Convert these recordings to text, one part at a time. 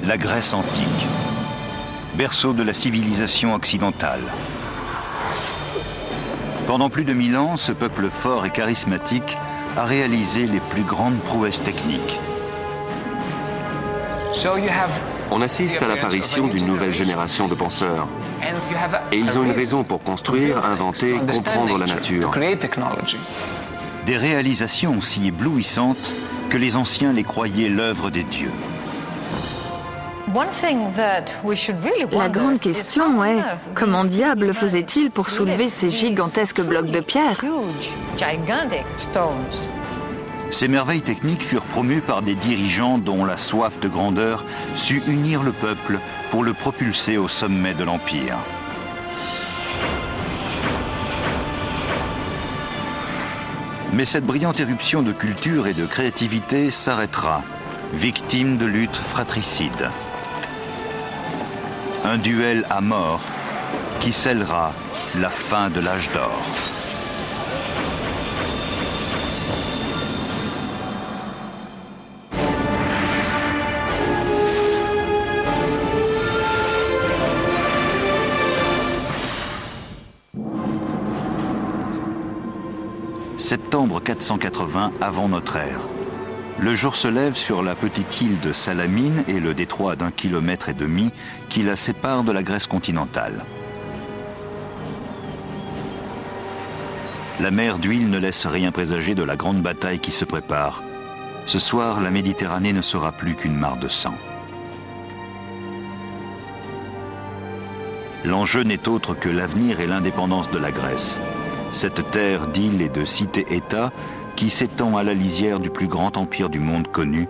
la Grèce antique, berceau de la civilisation occidentale. Pendant plus de 1000 ans, ce peuple fort et charismatique a réalisé les plus grandes prouesses techniques. On assiste à l'apparition d'une nouvelle génération de penseurs. Et ils ont une raison pour construire, inventer, comprendre la nature. Des réalisations si éblouissantes que les anciens les croyaient l'œuvre des dieux. La grande question est, comment diable faisait-il pour soulever ces gigantesques blocs de pierre? Ces merveilles techniques furent promues par des dirigeants dont la soif de grandeur sut unir le peuple pour le propulser au sommet de l'Empire. Mais cette brillante éruption de culture et de créativité s'arrêtera, victime de luttes fratricides. Un duel à mort qui scellera la fin de l'âge d'or. Septembre 480 avant notre ère. Le jour se lève sur la petite île de Salamine et le détroit d'1,5 km qui la sépare de la Grèce continentale. La mer d'huile ne laisse rien présager de la grande bataille qui se prépare. Ce soir, la Méditerranée ne sera plus qu'une mare de sang. L'enjeu n'est autre que l'avenir et l'indépendance de la Grèce. Cette terre d'îles et de cités-États qui s'étend à la lisière du plus grand empire du monde connu,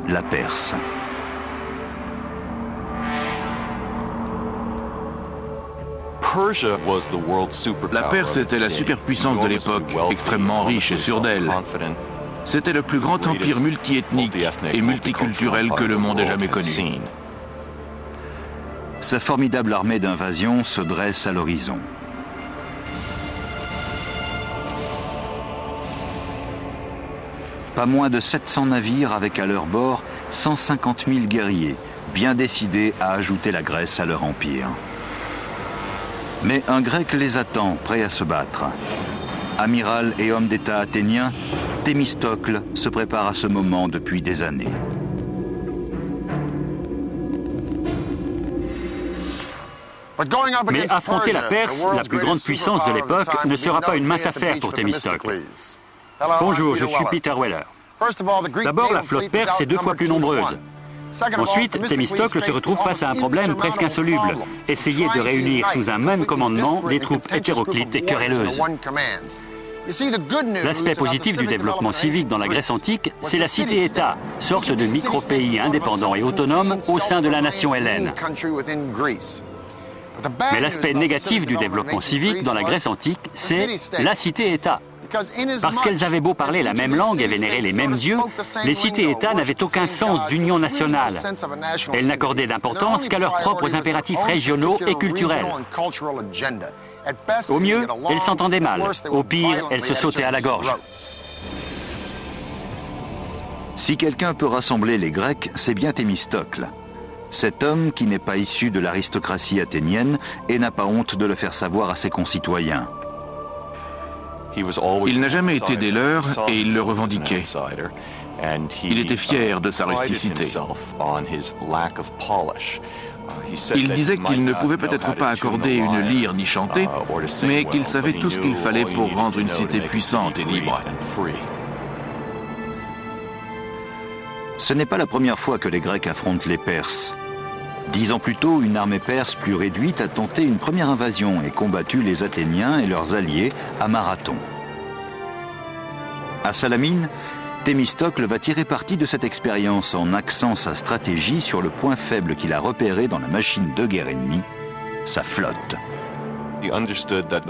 la Perse. La Perse était la superpuissance de l'époque, extrêmement riche et sûre d'elle. C'était le plus grand empire multiethnique et multiculturel que le monde ait jamais connu. Sa formidable armée d'invasion se dresse à l'horizon. Pas moins de 700 navires avec à leur bord 150 000 guerriers, bien décidés à ajouter la Grèce à leur empire. Mais un Grec les attend, prêt à se battre. Amiral et homme d'État athénien, Thémistocle se prépare à ce moment depuis des années. Mais affronter la Perse, la plus grande puissance de l'époque, ne sera pas une mince affaire pour Thémistocle. Bonjour, je suis Peter Weller. D'abord, la flotte perse est 2 fois plus nombreuse. Ensuite, Thémistocle se retrouve face à un problème presque insoluble. Essayer de réunir sous un même commandement des troupes hétéroclites et querelleuses. L'aspect positif du développement civique dans la Grèce antique, c'est la cité-État, sorte de micro-pays indépendants et autonomes au sein de la nation hellène. Mais l'aspect négatif du développement civique dans la Grèce antique, c'est la cité-État. Parce qu'elles avaient beau parler la même langue et vénérer les mêmes dieux, les cités-États n'avaient aucun sens d'union nationale. Elles n'accordaient d'importance qu'à leurs propres impératifs régionaux et culturels. Au mieux, elles s'entendaient mal. Au pire, elles se sautaient à la gorge. Si quelqu'un peut rassembler les Grecs, c'est bien Thémistocle. Cet homme qui n'est pas issu de l'aristocratie athénienne et n'a pas honte de le faire savoir à ses concitoyens. Il n'a jamais été des leurs et il le revendiquait. Il était fier de sa rusticité. Il disait qu'il ne pouvait peut-être pas accorder une lyre ni chanter, mais qu'il savait tout ce qu'il fallait pour rendre une cité puissante et libre. Ce n'est pas la première fois que les Grecs affrontent les Perses. 10 ans plus tôt, une armée perse plus réduite a tenté une première invasion et combattu les Athéniens et leurs alliés à Marathon. À Salamine, Thémistocle va tirer parti de cette expérience en axant sa stratégie sur le point faible qu'il a repéré dans la machine de guerre ennemie, sa flotte.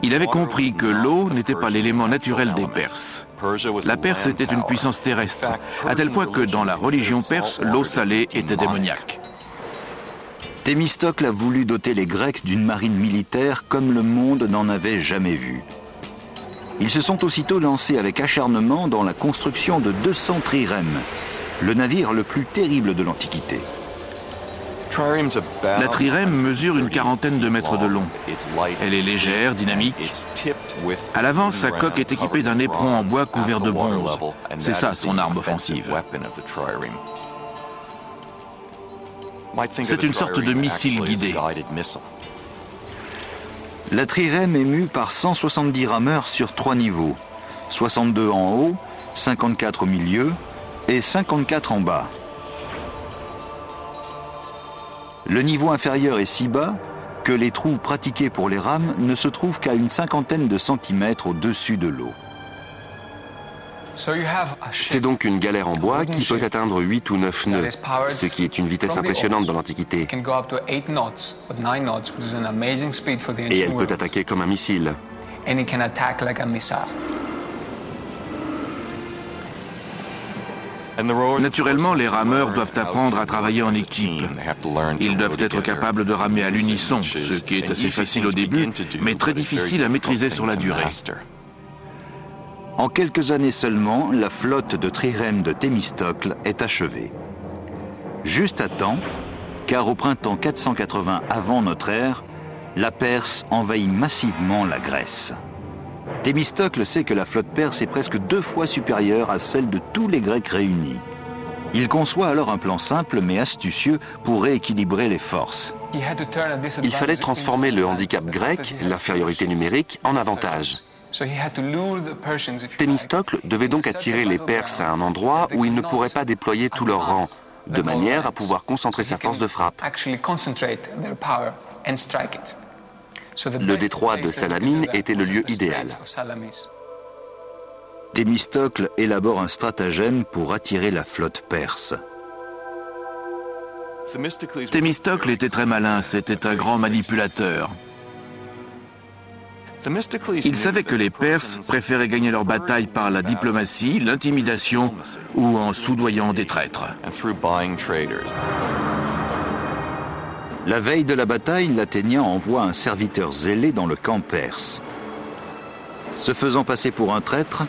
Il avait compris que l'eau n'était pas l'élément naturel des Perses. La Perse était une puissance terrestre, à tel point que dans la religion perse, l'eau salée était démoniaque. Thémistocle a voulu doter les Grecs d'une marine militaire comme le monde n'en avait jamais vu. Ils se sont aussitôt lancés avec acharnement dans la construction de 200 trirèmes, le navire le plus terrible de l'Antiquité. La trirème mesure une quarantaine de mètres de long. Elle est légère, dynamique. À l'avant, sa coque est équipée d'un éperon en bois couvert de bronze. C'est ça son arme offensive. C'est une sorte de missile guidé. La trirème est mue par 170 rameurs sur 3 niveaux, 62 en haut, 54 au milieu et 54 en bas. Le niveau inférieur est si bas que les trous pratiqués pour les rames ne se trouvent qu'à une cinquantaine de centimètres au-dessus de l'eau. C'est donc une galère en bois qui peut atteindre 8 ou 9 nœuds, ce qui est une vitesse impressionnante dans l'Antiquité. Et elle peut attaquer comme un missile. Naturellement, les rameurs doivent apprendre à travailler en équipe. Ils doivent être capables de ramer à l'unisson, ce qui est assez facile au début, mais très difficile à maîtriser sur la durée. En quelques années seulement, la flotte de trirème de Thémistocle est achevée. Juste à temps, car au printemps 480 avant notre ère, la Perse envahit massivement la Grèce. Thémistocle sait que la flotte perse est presque 2 fois supérieure à celle de tous les Grecs réunis. Il conçoit alors un plan simple mais astucieux pour rééquilibrer les forces. Il fallait transformer le handicap grec, l'infériorité numérique, en avantage. Thémistocle devait donc attirer les Perses à un endroit où ils ne pourraient pas déployer tout leur rang, de manière à pouvoir concentrer sa force de frappe. Le détroit de Salamine était le lieu idéal. Thémistocle élabore un stratagème pour attirer la flotte perse. Thémistocle était très malin, c'était un grand manipulateur. Il savait que les Perses préféraient gagner leur bataille par la diplomatie, l'intimidation ou en soudoyant des traîtres. La veille de la bataille, l'Athénien envoie un serviteur zélé dans le camp perse. Se faisant passer pour un traître,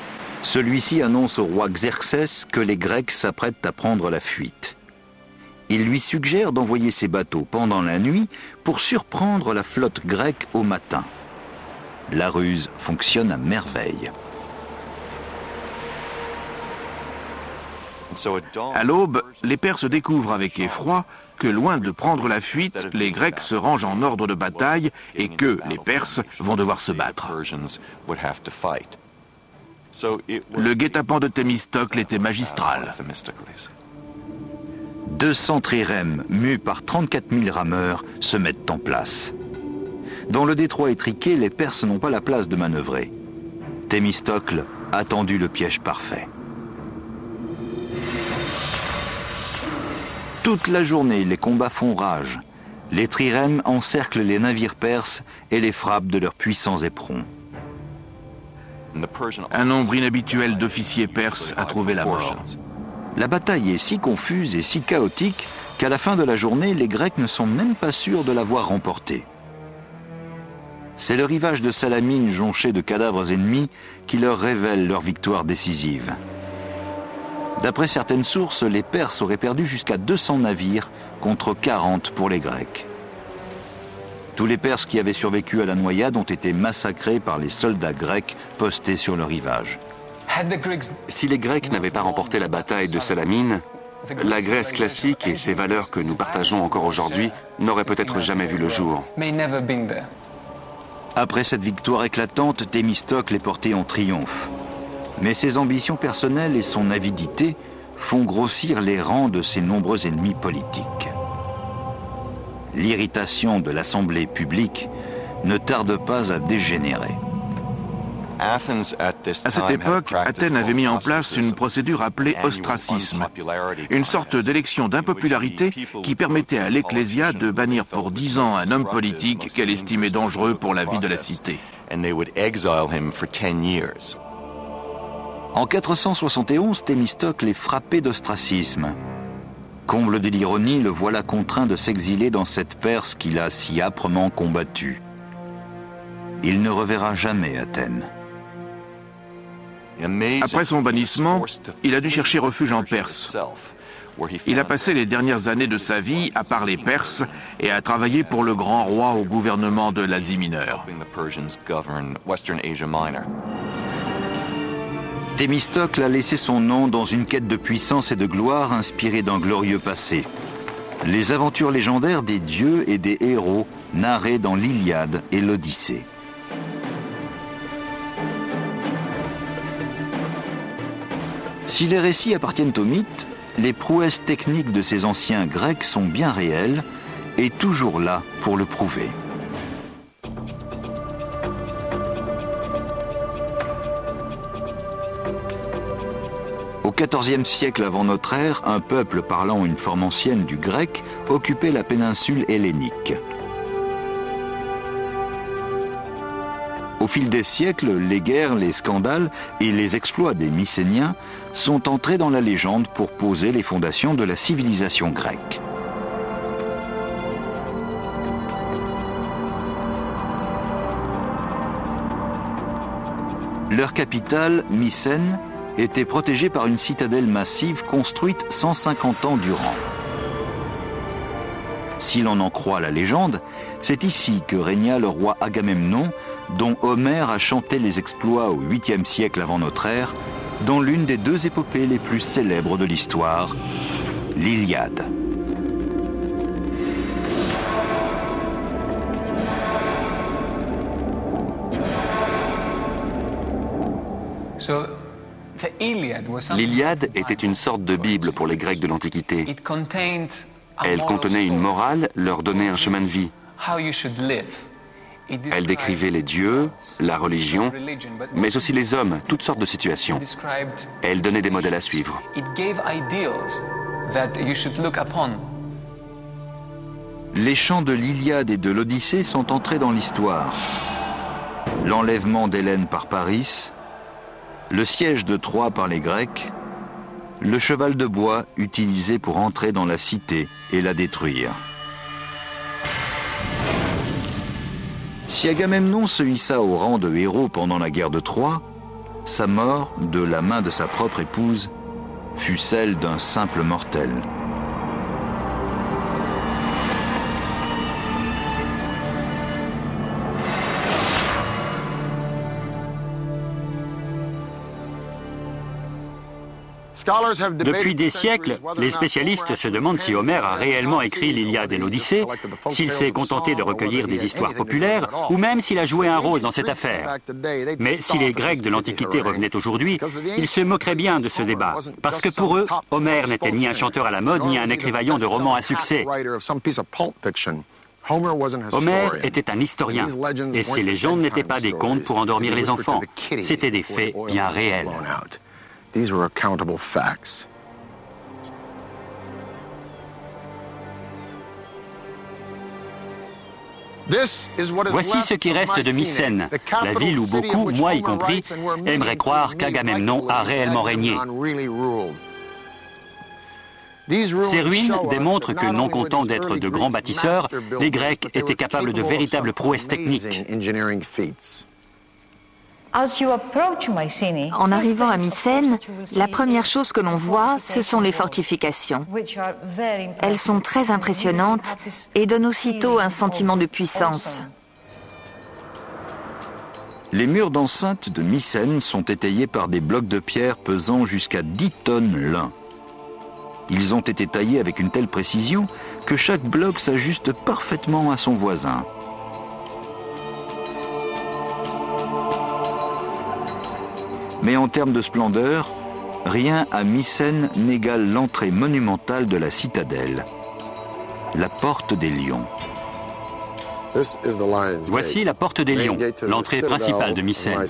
celui-ci annonce au roi Xerxès que les Grecs s'apprêtent à prendre la fuite. Il lui suggère d'envoyer ses bateaux pendant la nuit pour surprendre la flotte grecque au matin. La ruse fonctionne à merveille. À l'aube, les Perses découvrent avec effroi que loin de prendre la fuite, les Grecs se rangent en ordre de bataille et que les Perses vont devoir se battre. Le guet-apens de Thémistocle était magistral. 200 trirèmes, mus par 34 000 rameurs, se mettent en place. Dans le détroit étriqué, les Perses n'ont pas la place de manœuvrer. Thémistocle a tendu le piège parfait. Toute la journée, les combats font rage. Les trirèmes encerclent les navires perses et les frappent de leurs puissants éperons. Un nombre inhabituel d'officiers perses a trouvé la mort. La bataille est si confuse et si chaotique qu'à la fin de la journée, les Grecs ne sont même pas sûrs de l'avoir remportée. C'est le rivage de Salamine jonché de cadavres ennemis qui leur révèle leur victoire décisive. D'après certaines sources, les Perses auraient perdu jusqu'à 200 navires contre 40 pour les Grecs. Tous les Perses qui avaient survécu à la noyade ont été massacrés par les soldats grecs postés sur le rivage. Si les Grecs n'avaient pas remporté la bataille de Salamine, la Grèce classique et ses valeurs que nous partageons encore aujourd'hui n'auraient peut-être jamais vu le jour. Après cette victoire éclatante, Thémistocle est porté en triomphe. Mais ses ambitions personnelles et son avidité font grossir les rangs de ses nombreux ennemis politiques. L'irritation de l'Assemblée publique ne tarde pas à dégénérer. À cette époque, Athènes avait mis en place une procédure appelée ostracisme, une sorte d'élection d'impopularité qui permettait à l'Ecclésia de bannir pour 10 ans un homme politique qu'elle estimait dangereux pour la vie de la cité. En 471, Thémistocle est frappé d'ostracisme. Comble de l'ironie, le voilà contraint de s'exiler dans cette Perse qu'il a si âprement combattue. Il ne reverra jamais Athènes. Après son bannissement, il a dû chercher refuge en Perse. Il a passé les dernières années de sa vie à parler perse et à travailler pour le grand roi au gouvernement de l'Asie mineure. Thémistocle a laissé son nom dans une quête de puissance et de gloire inspirée d'un glorieux passé. Les aventures légendaires des dieux et des héros narrées dans l'Iliade et l'Odyssée. Si les récits appartiennent aux mythes, les prouesses techniques de ces anciens Grecs sont bien réelles et toujours là pour le prouver. Au XIVe siècle avant notre ère, un peuple parlant une forme ancienne du grec occupait la péninsule hellénique. Au fil des siècles, les guerres, les scandales et les exploits des Mycéniens sont entrés dans la légende pour poser les fondations de la civilisation grecque. Leur capitale, Mycène, était protégée par une citadelle massive construite 150 ans durant. Si l'on en croit la légende, c'est ici que régna le roi Agamemnon, dont Homère a chanté les exploits au 8e siècle avant notre ère, dans l'une des deux épopées les plus célèbres de l'histoire, l'Iliade. L'Iliade était une sorte de Bible pour les Grecs de l'Antiquité. Elle contenait une morale, leur donnait un chemin de vie. Elle décrivait les dieux, la religion, mais aussi les hommes, toutes sortes de situations. Elle donnait des modèles à suivre. Les chants de l'Iliade et de l'Odyssée sont entrés dans l'histoire. L'enlèvement d'Hélène par Paris, le siège de Troie par les Grecs, le cheval de bois utilisé pour entrer dans la cité et la détruire. Si Agamemnon se hissa au rang de héros pendant la guerre de Troie, sa mort, de la main de sa propre épouse, fut celle d'un simple mortel. Depuis des siècles, les spécialistes se demandent si Homère a réellement écrit l'Iliade et l'Odyssée, s'il s'est contenté de recueillir des histoires populaires, ou même s'il a joué un rôle dans cette affaire. Mais si les Grecs de l'Antiquité revenaient aujourd'hui, ils se moqueraient bien de ce débat, parce que pour eux, Homère n'était ni un chanteur à la mode, ni un écrivaillon de romans à succès. Homère était un historien, et ces légendes n'étaient pas des contes pour endormir les enfants, c'étaient des faits bien réels. These were accountable facts. Voici ce qui reste de Mycène, la ville où beaucoup, moi y compris, aimeraient croire qu'Agamemnon a réellement régné. Ces ruines démontrent que, non content d'être de grands bâtisseurs, les Grecs étaient capables de véritables prouesses techniques. En arrivant à Mycène, la première chose que l'on voit, ce sont les fortifications. Elles sont très impressionnantes et donnent aussitôt un sentiment de puissance. Les murs d'enceinte de Mycène sont étayés par des blocs de pierre pesant jusqu'à 10 tonnes l'un. Ils ont été taillés avec une telle précision que chaque bloc s'ajuste parfaitement à son voisin. Mais en termes de splendeur, rien à Mycène n'égale l'entrée monumentale de la citadelle, la porte des Lions. Voici la porte des Lions, l'entrée principale de Mycène.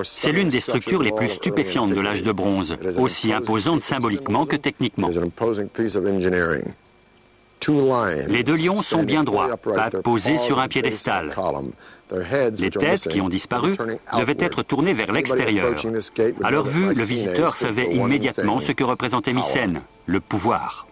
C'est l'une des structures les plus stupéfiantes de l'âge de bronze, aussi imposante symboliquement que techniquement. Les deux lions sont bien droits, pas posés sur un piédestal. Les têtes, qui ont disparu, devaient être tournées vers l'extérieur. À leur vue, le visiteur savait immédiatement ce que représentait Mycène, le pouvoir.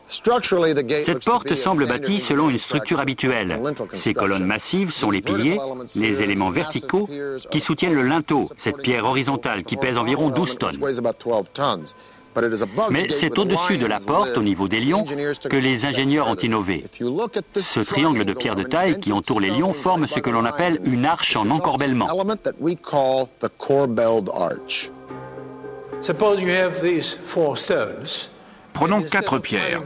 Cette porte semble bâtie selon une structure habituelle. Ces colonnes massives sont les piliers, les éléments verticaux qui soutiennent le linteau, cette pierre horizontale qui pèse environ 12 tonnes. Mais c'est au-dessus de la porte, au niveau des lions, que les ingénieurs ont innové. Ce triangle de pierre de taille qui entoure les lions forme ce que l'on appelle une arche en encorbellement. Prenons 4 pierres.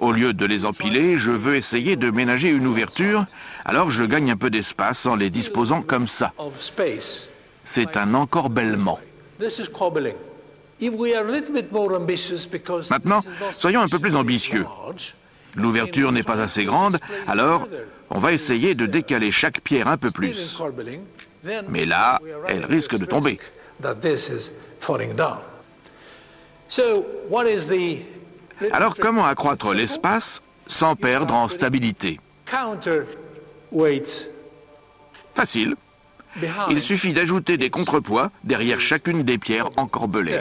Au lieu de les empiler, je veux essayer de ménager une ouverture, alors je gagne un peu d'espace en les disposant comme ça. C'est un encorbellement. Maintenant, soyons un peu plus ambitieux. L'ouverture n'est pas assez grande, alors on va essayer de décaler chaque pierre un peu plus. Mais là, elle risque de tomber. Alors comment accroître l'espace sans perdre en stabilité? Facile. Il suffit d'ajouter des contrepoids derrière chacune des pierres encorbelées.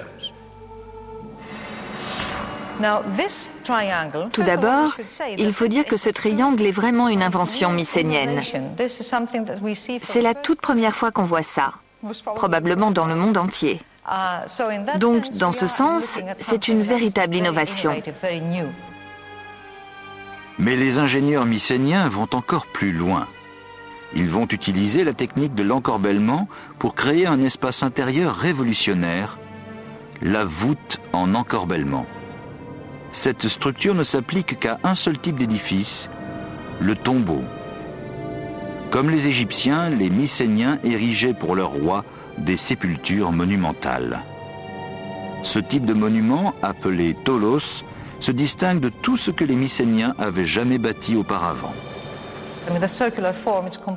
Tout d'abord, il faut dire que ce triangle est vraiment une invention mycénienne. C'est la toute première fois qu'on voit ça, probablement dans le monde entier. Donc, dans ce sens, c'est une véritable innovation. Mais les ingénieurs mycéniens vont encore plus loin. Ils vont utiliser la technique de l'encorbellement pour créer un espace intérieur révolutionnaire, la voûte en encorbellement. Cette structure ne s'applique qu'à un seul type d'édifice, le tombeau. Comme les Égyptiens, les Mycéniens érigeaient pour leurs rois des sépultures monumentales. Ce type de monument, appelé tholos, se distingue de tout ce que les Mycéniens avaient jamais bâti auparavant.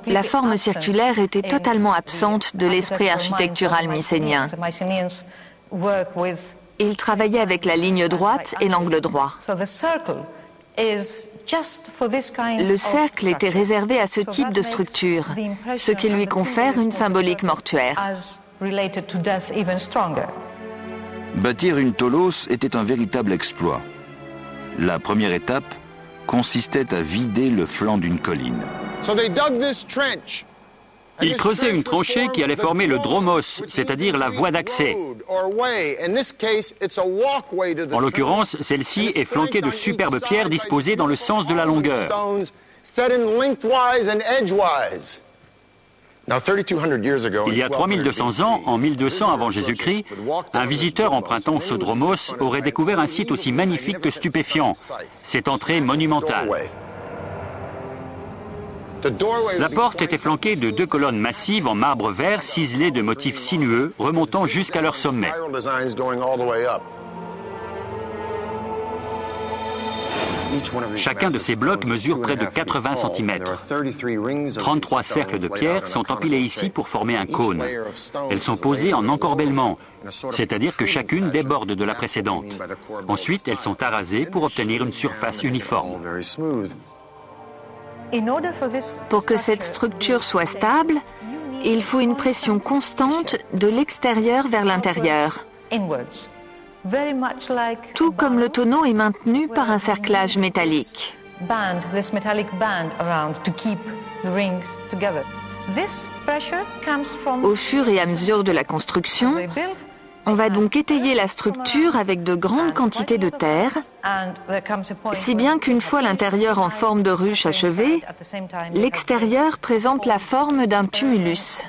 La forme circulaire était totalement absente de l'esprit architectural mycénien. Il travaillait avec la ligne droite et l'angle droit. Le cercle était réservé à ce type de structure, ce qui lui confère une symbolique mortuaire. Bâtir une tholos était un véritable exploit. La première étape consistait à vider le flanc d'une colline. Ils creusaient une tranchée qui allait former le dromos, c'est-à-dire la voie d'accès. En l'occurrence, celle-ci est flanquée de superbes pierres disposées dans le sens de la longueur. Il y a 3200 ans, en 1200 avant Jésus-Christ, un visiteur empruntant ce dromos aurait découvert un site aussi magnifique que stupéfiant, cette entrée monumentale. La porte était flanquée de 2 colonnes massives en marbre vert ciselées de motifs sinueux remontant jusqu'à leur sommet. Chacun de ces blocs mesure près de 80 cm. 33 cercles de pierre sont empilés ici pour former un cône. Elles sont posées en encorbellement, c'est-à-dire que chacune déborde de la précédente. Ensuite, elles sont arasées pour obtenir une surface uniforme. Pour que cette structure soit stable, il faut une pression constante de l'extérieur vers l'intérieur. Tout comme le tonneau est maintenu par un cerclage métallique. Au fur et à mesure de la construction, on va donc étayer la structure avec de grandes quantités de terre, si bien qu'une fois l'intérieur en forme de ruche achevé, l'extérieur présente la forme d'un tumulus.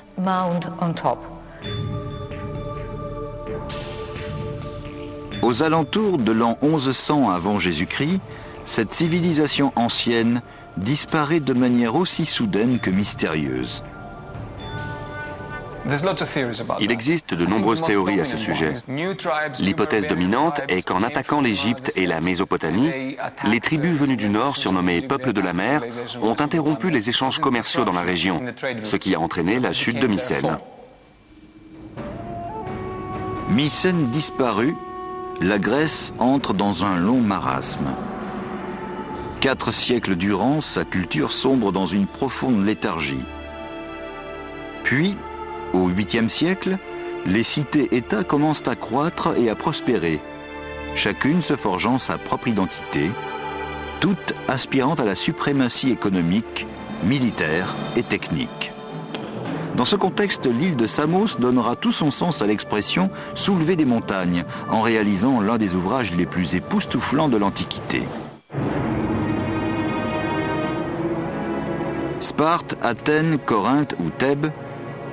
Aux alentours de l'an 1100 avant Jésus-Christ, cette civilisation ancienne disparaît de manière aussi soudaine que mystérieuse. Il existe de nombreuses théories à ce sujet. L'hypothèse dominante est qu'en attaquant l'Égypte et la Mésopotamie, les tribus venues du nord, surnommées peuples de la mer, ont interrompu les échanges commerciaux dans la région, ce qui a entraîné la chute de Mycène. Mycène disparue, la Grèce entre dans un long marasme. 4 siècles durant, sa culture sombre dans une profonde léthargie. Puis, au 8e siècle, les cités-États commencent à croître et à prospérer. chacune se forgeant sa propre identité, toutes aspirant à la suprématie économique, militaire et technique. Dans ce contexte, l'île de Samos donnera tout son sens à l'expression « soulever des montagnes » en réalisant l'un des ouvrages les plus époustouflants de l'Antiquité. Sparte, Athènes, Corinthe ou Thèbes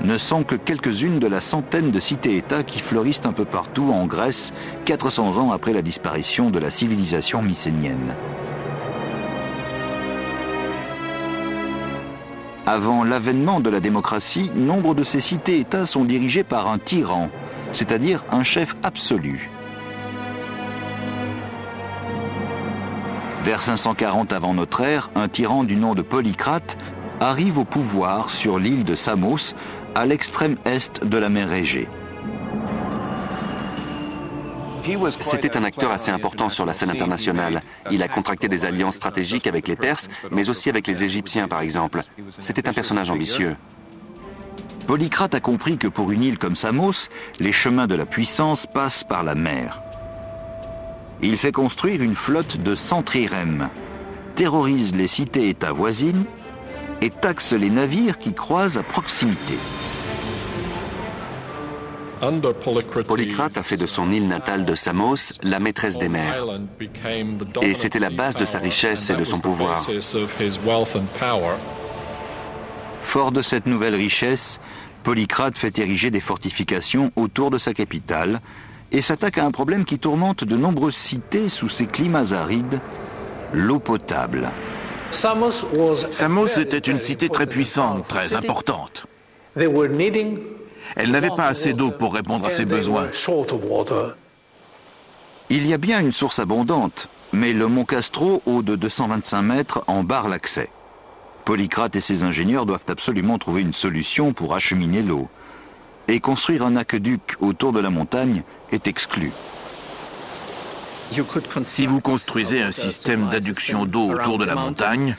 ne sont que quelques-unes de la centaine de cités-États qui fleurissent un peu partout en Grèce 400 ans après la disparition de la civilisation mycénienne. Avant l'avènement de la démocratie, nombre de ces cités-États sont dirigés par un tyran, c'est-à-dire un chef absolu. Vers 540 avant notre ère, un tyran du nom de Polycrate arrive au pouvoir sur l'île de Samos, à l'extrême est de la mer Égée. C'était un acteur assez important sur la scène internationale. Il a contracté des alliances stratégiques avec les Perses, mais aussi avec les Égyptiens, par exemple. C'était un personnage ambitieux. Polycrate a compris que pour une île comme Samos, les chemins de la puissance passent par la mer. Il fait construire une flotte de 100 trirèmes, terrorise les cités-États voisines et taxe les navires qui croisent à proximité. Polycrate a fait de son île natale de Samos la maîtresse des mers. Et c'était la base de sa richesse et de son pouvoir. Fort de cette nouvelle richesse, Polycrate fait ériger des fortifications autour de sa capitale et s'attaque à un problème qui tourmente de nombreuses cités sous ces climats arides, l'eau potable. Samos était une cité très puissante, très importante. Elle n'avait pas assez d'eau pour répondre à ses besoins. Il y a bien une source abondante, mais le mont Castro, haut de 225 mètres, en barre l'accès. Polycrate et ses ingénieurs doivent absolument trouver une solution pour acheminer l'eau. Et construire un aqueduc autour de la montagne est exclu. Si vous construisez un système d'adduction d'eau autour de la montagne,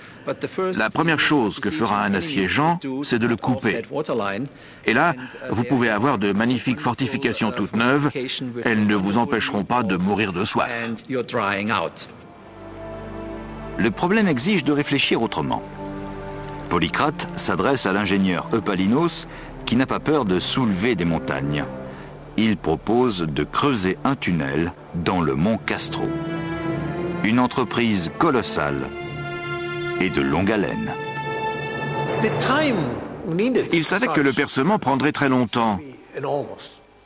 la première chose que fera un assiégeant, c'est de le couper. Et là, vous pouvez avoir de magnifiques fortifications toutes neuves, elles ne vous empêcheront pas de mourir de soif. Le problème exige de réfléchir autrement. Polycrate s'adresse à l'ingénieur Eupalinos, qui n'a pas peur de soulever des montagnes. Il propose de creuser un tunnel dans le mont Castro. Une entreprise colossale et de longue haleine. Ils savaient que le percement prendrait très longtemps.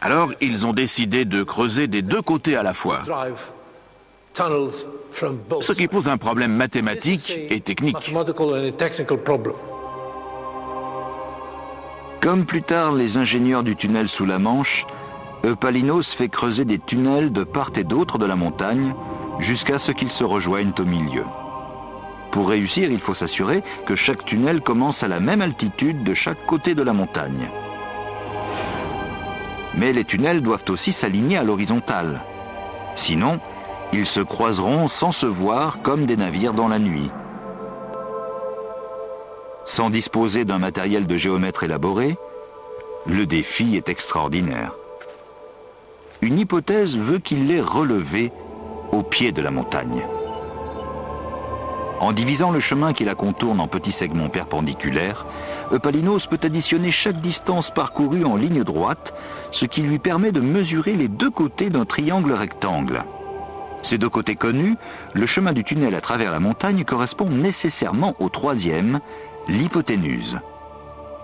Alors, ils ont décidé de creuser des deux côtés à la fois. Ce qui pose un problème mathématique et technique. Comme plus tard les ingénieurs du tunnel sous la Manche, Eupalinos fait creuser des tunnels de part et d'autre de la montagne jusqu'à ce qu'ils se rejoignent au milieu. Pour réussir, il faut s'assurer que chaque tunnel commence à la même altitude de chaque côté de la montagne. Mais les tunnels doivent aussi s'aligner à l'horizontale. Sinon, ils se croiseront sans se voir comme des navires dans la nuit. Sans disposer d'un matériel de géomètre élaboré, le défi est extraordinaire. Une hypothèse veut qu'il l'ait relevé au pied de la montagne. En divisant le chemin qui la contourne en petits segments perpendiculaires, Eupalinos peut additionner chaque distance parcourue en ligne droite, ce qui lui permet de mesurer les deux côtés d'un triangle rectangle. Ces deux côtés connus, le chemin du tunnel à travers la montagne correspond nécessairement au troisième, l'hypoténuse.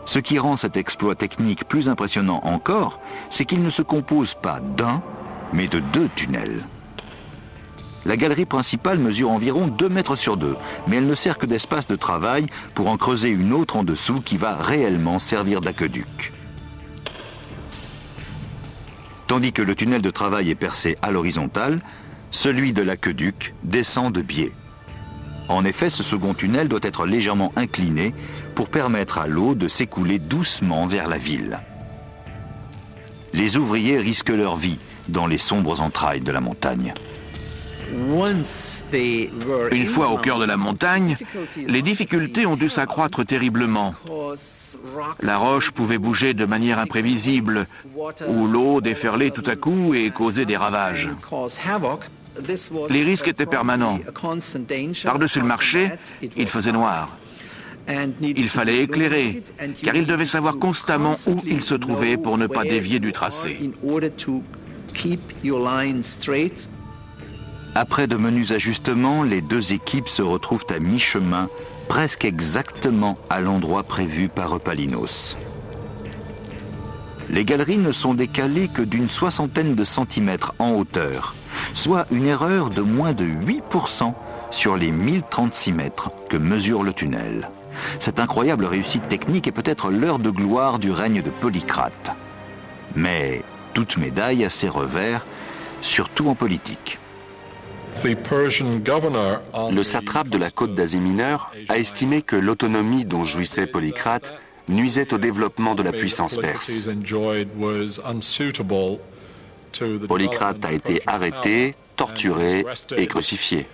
Ce qui rend cet exploit technique plus impressionnant encore, c'est qu'il ne se compose pas d'un, mais de deux tunnels. La galerie principale mesure environ 2 mètres sur 2, mais elle ne sert que d'espace de travail pour en creuser une autre en dessous qui va réellement servir d'aqueduc. Tandis que le tunnel de travail est percé à l'horizontale, celui de l'aqueduc descend de biais. En effet, ce second tunnel doit être légèrement incliné pour permettre à l'eau de s'écouler doucement vers la ville. Les ouvriers risquent leur vie dans les sombres entrailles de la montagne. Une fois au cœur de la montagne, les difficultés ont dû s'accroître terriblement. La roche pouvait bouger de manière imprévisible, ou l'eau déferler tout à coup et causer des ravages. Les risques étaient permanents. Par-dessus le marché, il faisait noir. Il fallait éclairer, car il devait savoir constamment où il se trouvait pour ne pas dévier du tracé. Après de menus ajustements, les deux équipes se retrouvent à mi-chemin, presque exactement à l'endroit prévu par Eupalinos. Les galeries ne sont décalées que d'une soixantaine de centimètres en hauteur, soit une erreur de moins de 8% sur les 1036 mètres que mesure le tunnel. Cette incroyable réussite technique est peut-être l'heure de gloire du règne de Polycrate. Mais toute médaille a ses revers, surtout en politique. Le satrape de la côte d'Asie mineure a estimé que l'autonomie dont jouissait Polycrate nuisait au développement de la puissance perse. Polycrate a été arrêté, torturé et crucifié.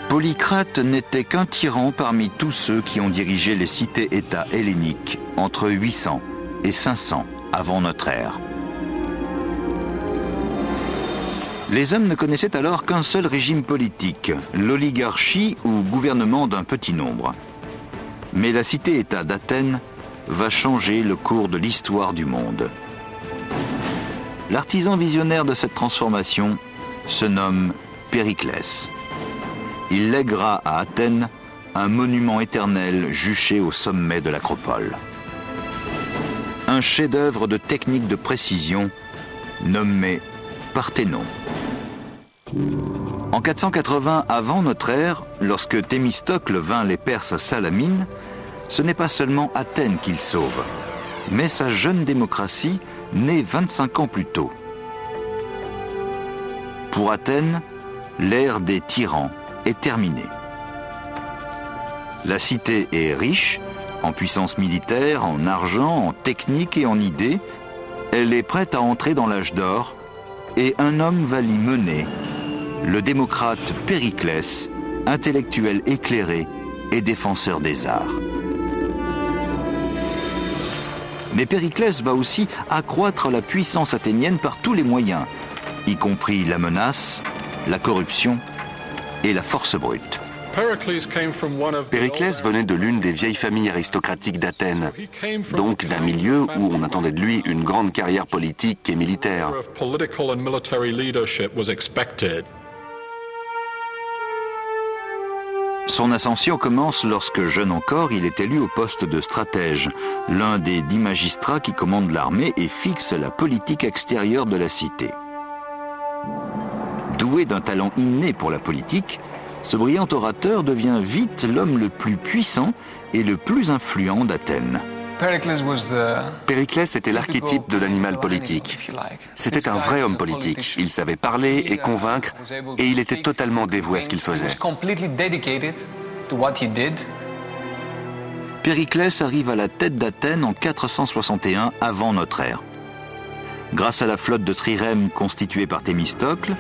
Polycrate n'était qu'un tyran parmi tous ceux qui ont dirigé les cités-États helléniques entre 800 et 500 avant notre ère. Les hommes ne connaissaient alors qu'un seul régime politique, l'oligarchie ou gouvernement d'un petit nombre. Mais la cité-État d'Athènes va changer le cours de l'histoire du monde. L'artisan visionnaire de cette transformation se nomme Périclès. Il lèguera à Athènes un monument éternel juché au sommet de l'acropole. Un chef-d'œuvre de technique de précision nommé Parthénon. En 480 avant notre ère, lorsque Thémistocle vint les Perses à Salamine, ce n'est pas seulement Athènes qu'il sauve, mais sa jeune démocratie née 25 ans plus tôt. Pour Athènes, l'ère des tyrans est terminée. La cité est riche, en puissance militaire, en argent, en technique et en idées. Elle est prête à entrer dans l'âge d'or et un homme va l'y mener, le démocrate Périclès, intellectuel éclairé et défenseur des arts. Mais Périclès va aussi accroître la puissance athénienne par tous les moyens, y compris la menace, la corruption et la force brute. Périclès venait de l'une des vieilles familles aristocratiques d'Athènes, donc d'un milieu où on attendait de lui une grande carrière politique et militaire. Son ascension commence lorsque, jeune encore, il est élu au poste de stratège, l'un des 10 magistrats qui commandent l'armée et fixent la politique extérieure de la cité. Doué d'un talent inné pour la politique, ce brillant orateur devient vite l'homme le plus puissant et le plus influent d'Athènes. Périclès était l'archétype de l'animal politique. C'était un vrai homme politique. Il savait parler et convaincre, et il était totalement dévoué à ce qu'il faisait. Périclès arrive à la tête d'Athènes en 461 avant notre ère. Grâce à la flotte de trirèmes constituée par Thémistocle,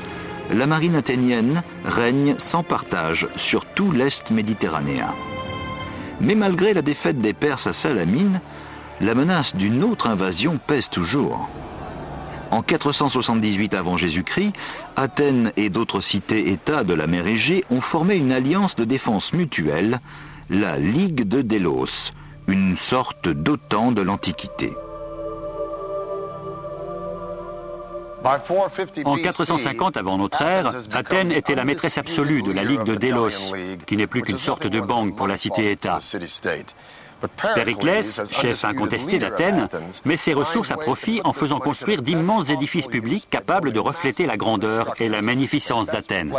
la marine athénienne règne sans partage sur tout l'Est méditerranéen. Mais malgré la défaite des Perses à Salamine, la menace d'une autre invasion pèse toujours. En 478 avant Jésus-Christ, Athènes et d'autres cités-États de la mer Égée ont formé une alliance de défense mutuelle, la Ligue de Délos, une sorte d'OTAN de l'Antiquité. En 450 avant notre ère, Athènes était la maîtresse absolue de la Ligue de Délos, qui n'est plus qu'une sorte de banque pour la cité-État. Périclès, chef incontesté d'Athènes, met ses ressources à profit en faisant construire d'immenses édifices publics capables de refléter la grandeur et la magnificence d'Athènes.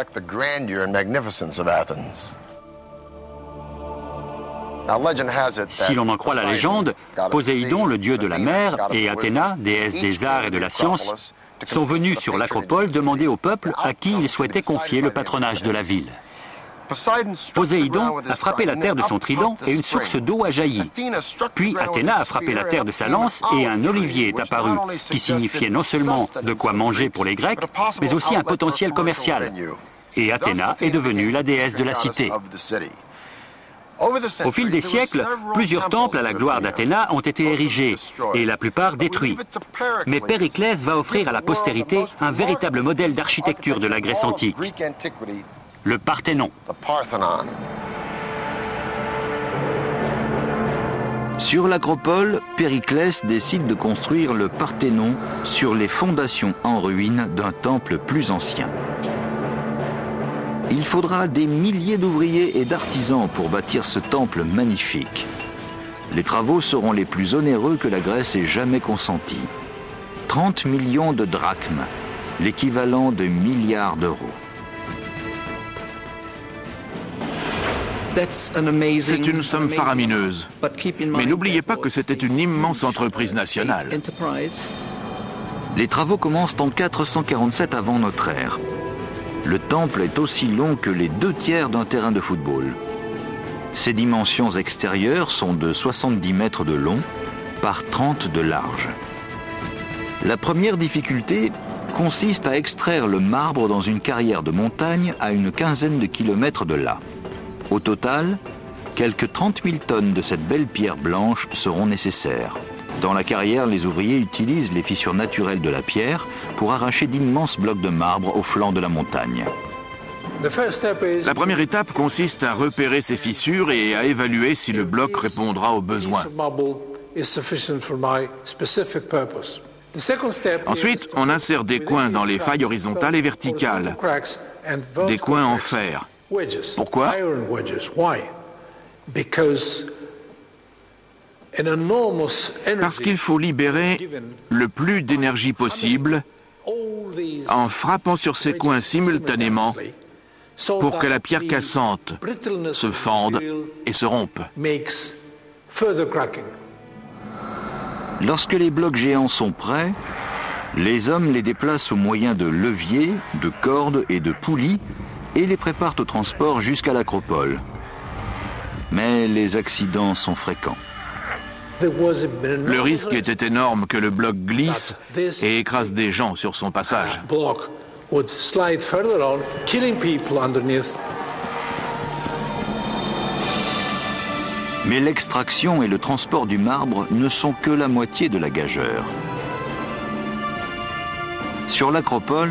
Si l'on en croit la légende, Poséidon, le dieu de la mer, et Athéna, déesse des arts et de la science, sont venus sur l'acropole demander au peuple à qui ils souhaitaient confier le patronage de la ville. Poséidon a frappé la terre de son trident et une source d'eau a jailli. Puis Athéna a frappé la terre de sa lance et un olivier est apparu, qui signifiait non seulement de quoi manger pour les Grecs, mais aussi un potentiel commercial. Et Athéna est devenue la déesse de la cité. Au fil des siècles, plusieurs temples à la gloire d'Athéna ont été érigés et la plupart détruits. Mais Périclès va offrir à la postérité un véritable modèle d'architecture de la Grèce antique, le Parthénon. Sur l'acropole, Périclès décide de construire le Parthénon sur les fondations en ruine d'un temple plus ancien. Il faudra des milliers d'ouvriers et d'artisans pour bâtir ce temple magnifique. Les travaux seront les plus onéreux que la Grèce ait jamais consentis. 30 millions de drachmes, l'équivalent de milliards d'euros. C'est une somme faramineuse. Mais n'oubliez pas que c'était une immense entreprise nationale. Les travaux commencent en 447 avant notre ère. Le temple est aussi long que les 2/3 d'un terrain de football. Ses dimensions extérieures sont de 70 mètres de long par 30 de large. La première difficulté consiste à extraire le marbre dans une carrière de montagne à une quinzaine de kilomètres de là. Au total, quelques 30 000 tonnes de cette belle pierre blanche seront nécessaires. Dans la carrière, les ouvriers utilisent les fissures naturelles de la pierre pour arracher d'immenses blocs de marbre au flanc de la montagne. La première étape consiste à repérer ces fissures et à évaluer si le bloc répondra aux besoins. Ensuite, on insère des coins dans les failles horizontales et verticales, des coins en fer. Pourquoi ? Parce qu'il faut libérer le plus d'énergie possible en frappant sur ces coins simultanément pour que la pierre cassante se fende et se rompe. Lorsque les blocs géants sont prêts, les hommes les déplacent au moyen de leviers, de cordes et de poulies et les préparent au transport jusqu'à l'acropole. Mais les accidents sont fréquents. Le risque était énorme que le bloc glisse et écrase des gens sur son passage. Mais l'extraction et le transport du marbre ne sont que la moitié de la gageure. Sur l'acropole,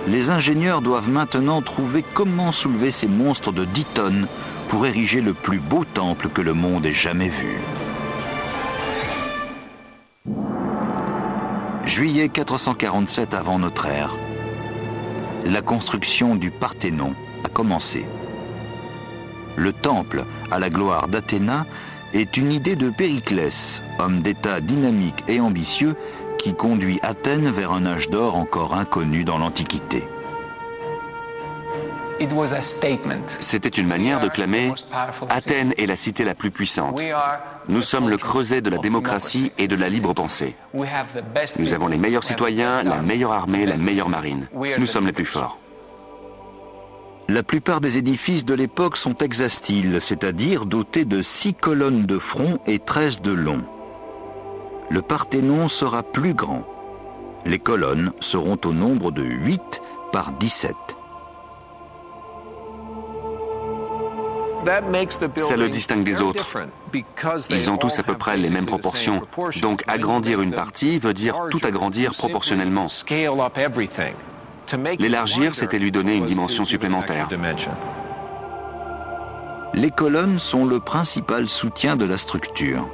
les ingénieurs doivent maintenant trouver comment soulever ces monstres de 10 tonnes pour ériger le plus beau temple que le monde ait jamais vu. Juillet 447 avant notre ère. La construction du Parthénon a commencé. Le temple à la gloire d'Athéna est une idée de Périclès, homme d'État dynamique et ambitieux qui conduit Athènes vers un âge d'or encore inconnu dans l'Antiquité. C'était une manière de clamer « Athènes est la cité la plus puissante. Nous sommes le creuset de la démocratie et de la libre pensée. Nous avons les meilleurs citoyens, la meilleure armée, la meilleure marine. Nous sommes les plus forts. » La plupart des édifices de l'époque sont hexastyles, c'est-à-dire dotés de 6 colonnes de front et 13 de long. Le Parthénon sera plus grand. Les colonnes seront au nombre de 8 par 17. Ça le distingue des autres. Ils ont tous à peu près les mêmes proportions. Donc agrandir une partie veut dire tout agrandir proportionnellement. L'élargir, c'était lui donner une dimension supplémentaire. Les colonnes sont le principal soutien de la structure.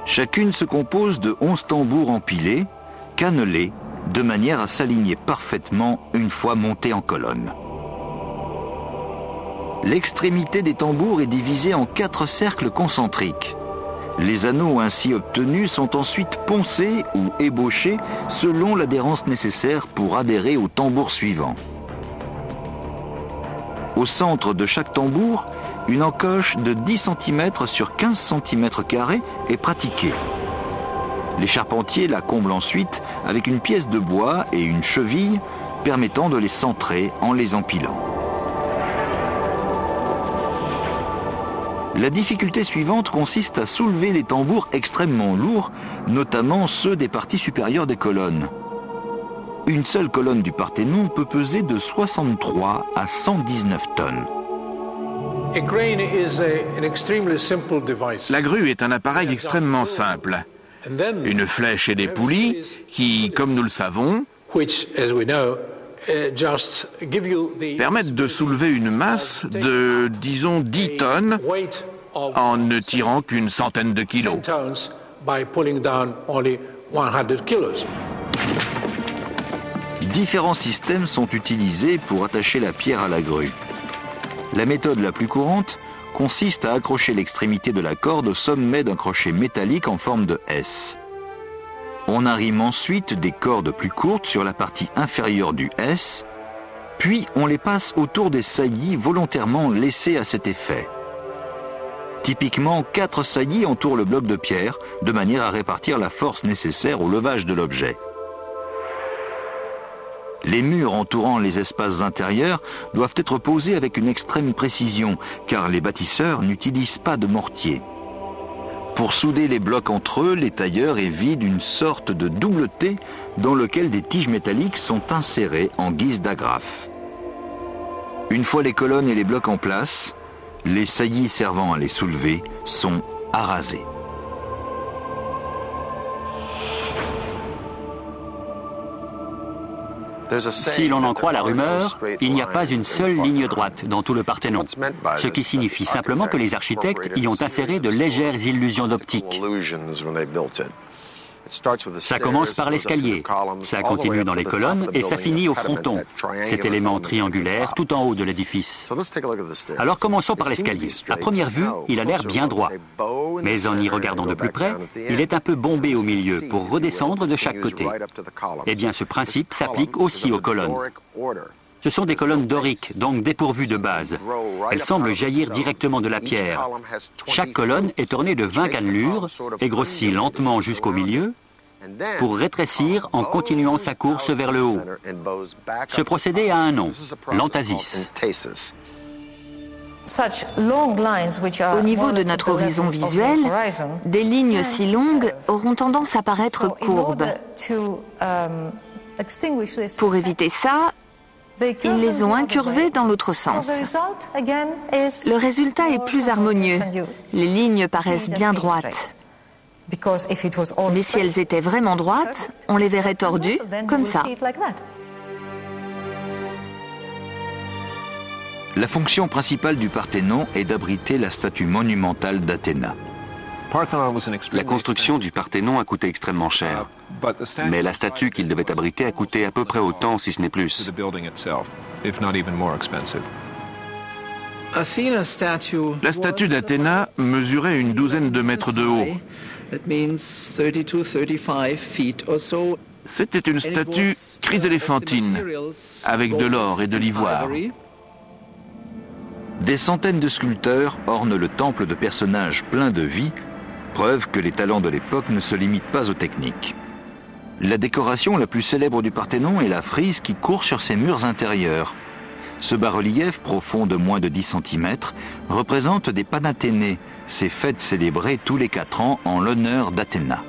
Chacune se compose de 11 tambours empilés, cannelés, de manière à s'aligner parfaitement une fois montés en colonne. L'extrémité des tambours est divisée en 4 cercles concentriques. Les anneaux ainsi obtenus sont ensuite poncés ou ébauchés selon l'adhérence nécessaire pour adhérer au tambour suivant. Au centre de chaque tambour, une encoche de 10 cm sur 15 cm² est pratiquée. Les charpentiers la comblent ensuite avec une pièce de bois et une cheville permettant de les centrer en les empilant. La difficulté suivante consiste à soulever les tambours extrêmement lourds, notamment ceux des parties supérieures des colonnes. Une seule colonne du Parthénon peut peser de 63 à 119 tonnes. La grue est un appareil extrêmement simple. Une flèche et des poulies qui, comme nous le savons, permettent de soulever une masse de, disons, 10 tonnes en ne tirant qu'une centaine de kilos. Différents systèmes sont utilisés pour attacher la pierre à la grue. La méthode la plus courante consiste à accrocher l'extrémité de la corde au sommet d'un crochet métallique en forme de S. On arrime ensuite des cordes plus courtes sur la partie inférieure du S, puis on les passe autour des saillies volontairement laissées à cet effet. Typiquement, 4 saillies entourent le bloc de pierre, de manière à répartir la force nécessaire au levage de l'objet. Les murs entourant les espaces intérieurs doivent être posés avec une extrême précision, car les bâtisseurs n'utilisent pas de mortier. Pour souder les blocs entre eux, les tailleurs évident une sorte de double T dans lequel des tiges métalliques sont insérées en guise d'agrafe. Une fois les colonnes et les blocs en place, les saillies servant à les soulever sont arasées. Si l'on en croit la rumeur, il n'y a pas une seule ligne droite dans tout le Parthénon, ce qui signifie simplement que les architectes y ont inséré de légères illusions d'optique. Ça commence par l'escalier, ça continue dans les colonnes et ça finit au fronton, cet élément triangulaire tout en haut de l'édifice. Alors commençons par l'escalier. À première vue, il a l'air bien droit, mais en y regardant de plus près, il est un peu bombé au milieu pour redescendre de chaque côté. Eh bien, ce principe s'applique aussi aux colonnes. Ce sont des colonnes doriques, donc dépourvues de base. Elles semblent jaillir directement de la pierre. Chaque colonne est ornée de 20 cannelures et grossit lentement jusqu'au milieu pour rétrécir en continuant sa course vers le haut. Ce procédé a un nom, l'entasis. Au niveau de notre horizon visuel, des lignes si longues auront tendance à paraître courbes. Pour éviter ça, ils les ont incurvées dans l'autre sens. Le résultat est plus harmonieux. Les lignes paraissent bien droites. Mais si elles étaient vraiment droites, on les verrait tordues, comme ça. La fonction principale du Parthénon est d'abriter la statue monumentale d'Athéna. La construction du Parthénon a coûté extrêmement cher, mais la statue qu'il devait abriter a coûté à peu près autant, si ce n'est plus. La statue d'Athéna mesurait une douzaine de mètres de haut. C'était une statue chryséléphantine, avec de l'or et de l'ivoire. Des centaines de sculpteurs ornent le temple de personnages pleins de vie, preuve que les talents de l'époque ne se limitent pas aux techniques. La décoration la plus célèbre du Parthénon est la frise qui court sur ses murs intérieurs. Ce bas-relief, profond de moins de 10 cm, représente des Panathénées, ces fêtes célébrées tous les 4 ans en l'honneur d'Athéna.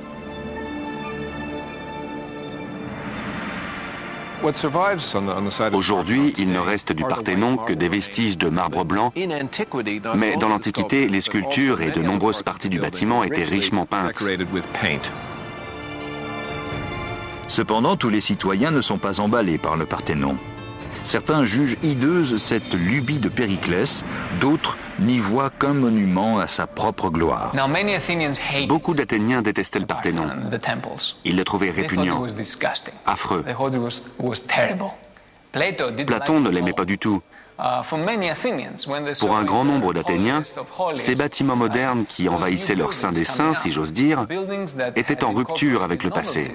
Aujourd'hui, il ne reste du Parthénon que des vestiges de marbre blanc, mais dans l'Antiquité, les sculptures et de nombreuses parties du bâtiment étaient richement peintes. Cependant, tous les citoyens ne sont pas emballés par le Parthénon. Certains jugent hideuse cette lubie de Périclès, d'autres n'y voient qu'un monument à sa propre gloire. Beaucoup d'Athéniens détestaient le Parthénon. Ils le trouvaient répugnant, affreux. Platon ne l'aimait pas du tout. Pour un grand nombre d'Athéniens, ces bâtiments modernes qui envahissaient leur sein des saints, si j'ose dire, étaient en rupture avec le passé.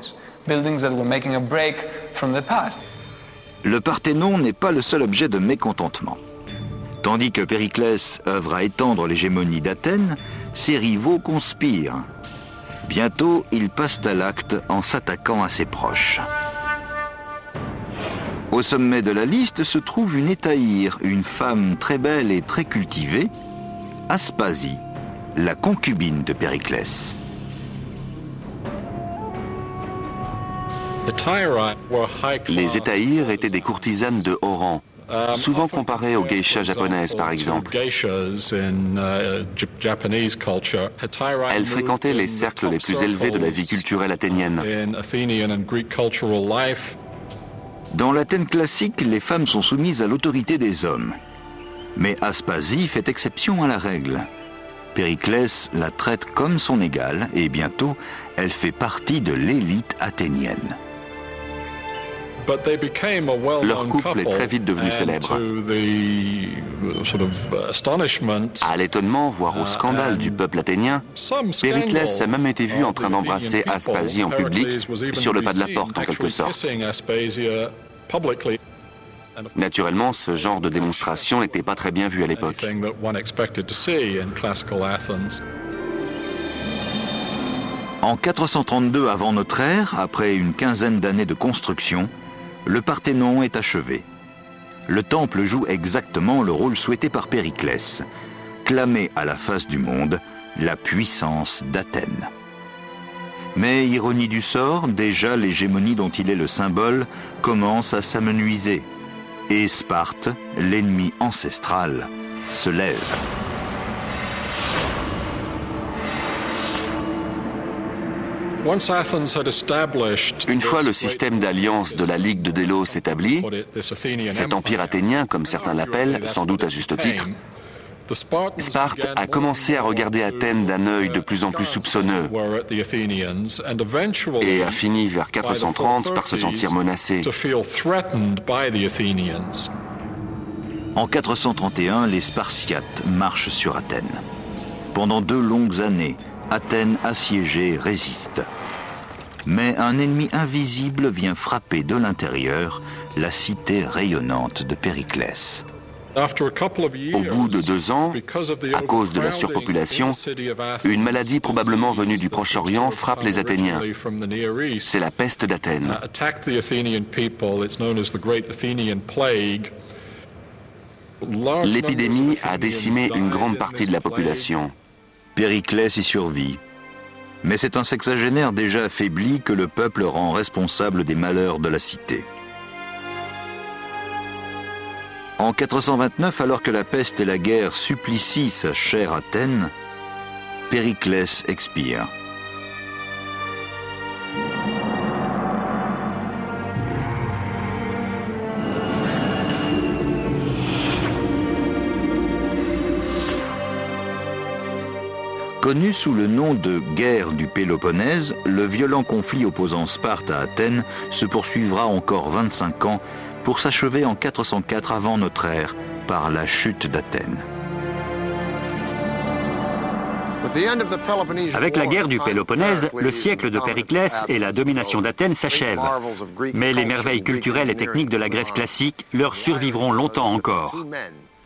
Le Parthénon n'est pas le seul objet de mécontentement. Tandis que Périclès œuvre à étendre l'hégémonie d'Athènes, ses rivaux conspirent. Bientôt, ils passent à l'acte en s'attaquant à ses proches. Au sommet de la liste se trouve une hétaïre, une femme très belle et très cultivée, Aspasie, la concubine de Périclès. Les hétaïres étaient des courtisanes de haut rang, souvent comparée aux geishas japonaises par exemple. Elle fréquentait les cercles les plus élevés de la vie culturelle athénienne. Dans l'Athènes classique, les femmes sont soumises à l'autorité des hommes. Mais Aspasie fait exception à la règle. Périclès la traite comme son égale et bientôt, elle fait partie de l'élite athénienne. Leur couple est très vite devenu célèbre. À l'étonnement, voire au scandale du peuple athénien, Périclès a même été vu en train d'embrasser Aspasie en public, sur le pas de la porte en quelque sorte. Naturellement, ce genre de démonstration n'était pas très bien vu à l'époque. En 432 avant notre ère, après une quinzaine d'années de construction, le Parthénon est achevé. Le temple joue exactement le rôle souhaité par Périclès, clamer à la face du monde la puissance d'Athènes. Mais, ironie du sort, déjà l'hégémonie dont il est le symbole commence à s'amenuiser. Et Sparte, l'ennemi ancestral, se lève. Une fois le système d'alliance de la Ligue de Délos établi, cet empire athénien, comme certains l'appellent, sans doute à juste titre, Sparte a commencé à regarder Athènes d'un œil de plus en plus soupçonneux et a fini vers 430 par se sentir menacée. En 431, les Spartiates marchent sur Athènes. Pendant 2 longues années, Athènes assiégée résiste. Mais un ennemi invisible vient frapper de l'intérieur la cité rayonnante de Périclès. Au bout de 2 ans, à cause de la surpopulation, une maladie probablement venue du Proche-Orient frappe les Athéniens. C'est la peste d'Athènes. L'épidémie a décimé une grande partie de la population. Périclès y survit. Mais c'est un sexagénaire déjà affaibli que le peuple rend responsable des malheurs de la cité. En 429, alors que la peste et la guerre supplicient sa chère Athènes, Périclès expire. Connu sous le nom de guerre du Péloponnèse, le violent conflit opposant Sparte à Athènes se poursuivra encore 25 ans pour s'achever en 404 avant notre ère par la chute d'Athènes. Avec la guerre du Péloponnèse, le siècle de Périclès et la domination d'Athènes s'achèvent. Mais les merveilles culturelles et techniques de la Grèce classique leur survivront longtemps encore.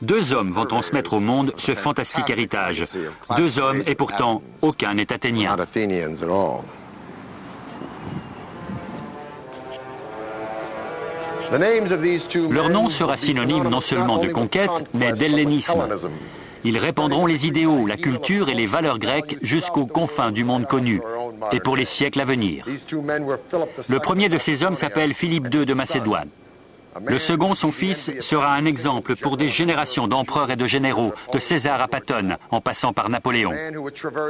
2 hommes vont transmettre au monde ce fantastique héritage. 2 hommes et pourtant aucun n'est athénien. Leur nom sera synonyme non seulement de conquête, mais d'hellénisme. Ils répandront les idéaux, la culture et les valeurs grecques jusqu'aux confins du monde connu, et pour les siècles à venir. Le premier de ces hommes s'appelle Philippe II de Macédoine. Le second, son fils, sera un exemple pour des générations d'empereurs et de généraux, de César à Patton, en passant par Napoléon.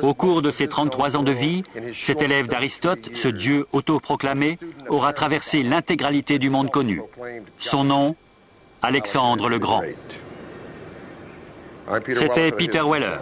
Au cours de ses 33 ans de vie, cet élève d'Aristote, ce dieu autoproclamé, aura traversé l'intégralité du monde connu. Son nom, Alexandre le Grand. C'était Peter Weller.